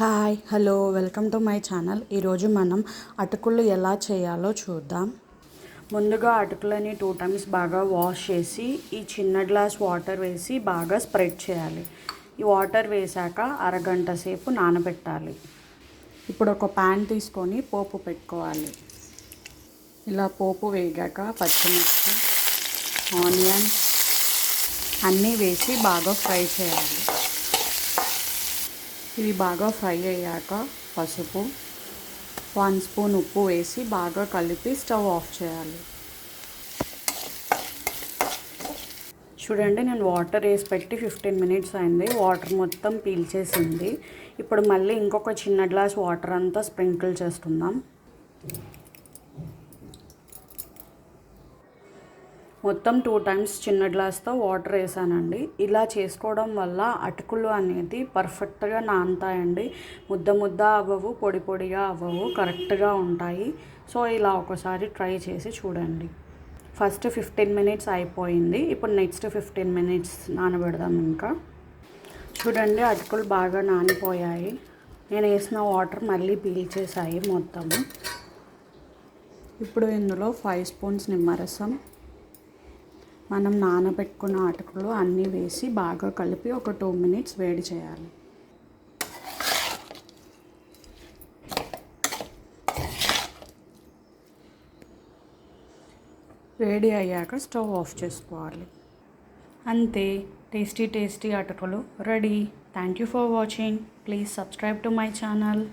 Hi hello welcome to my channel. ఈరోజు మనం అటుకులు ఎలా చేయాలో చూద్దాం. ముందుగా అటుకులని 2 టైమ్స్ బాగా వాష్ చేసి ఈ చిన్న గ్లాస్ వాటర్ వేసి బాగా స్ప్రెడ్ చేయాలి. ఈ వాటర్ వేసాక అరగంట సేపు నానబెట్టాలి. ఇప్పుడు ఒక ప్యాన్ తీసుకొని పోపు పెట్టుకోవాలి. ఇలా పోపు వేగాక పచ్చిమిర్చి, ఆనియన్ అన్నీ వేసి బాగా ఫ్రై చేయాలి. ఇవి బాగా ఫ్రై అయ్యాక పసుపు, 1 స్పూన్ ఉప్పు వేసి బాగా కలిపి స్టవ్ ఆఫ్ చేయాలి. చూడండి, నేను వాటర్ వేసి పెట్టి 15 మినిట్స్ అయింది. వాటర్ మొత్తం పీల్చేసింది. ఇప్పుడు మళ్ళీ ఇంకొక చిన్న గ్లాస్ వాటర్ అంతా స్ప్రింకిల్ చేస్తున్నాం. మొత్తం 2 టైమ్స్ చిన్న గ్లాస్తో వాటర్ వేసానండి. ఇలా చేసుకోవడం వల్ల అటుకులు అనేది పర్ఫెక్ట్గా నానతాయండి. ముద్ద ముద్ద అవ్వవు, పొడి పొడిగా అవ్వవు, కరెక్ట్గా ఉంటాయి. సో ఇలా ఒకసారి ట్రై చేసి చూడండి. ఫస్ట్ 15 మినిట్స్ అయిపోయింది. ఇప్పుడు నెక్స్ట్ 15 మినిట్స్ నానబెడదాం. ఇంకా చూడండి, అటుకులు బాగా నానిపోయాయి. నేను వేసిన వాటర్ మళ్ళీ పీల్చేసాయి మొత్తము. ఇప్పుడు ఇందులో 5 స్పూన్స్ నిమ్మరసం, మనం నానబెట్టుకున్న అటుకులు అన్నీ వేసి బాగా కలిపి ఒక 2 మినిట్స్ వేడి చేయాలి. వేడి అయ్యాక స్టవ్ ఆఫ్ చేసుకోవాలి. అంతే, టేస్టీ టేస్టీ అటుకులు ready. Thank you for watching. Please subscribe to my channel.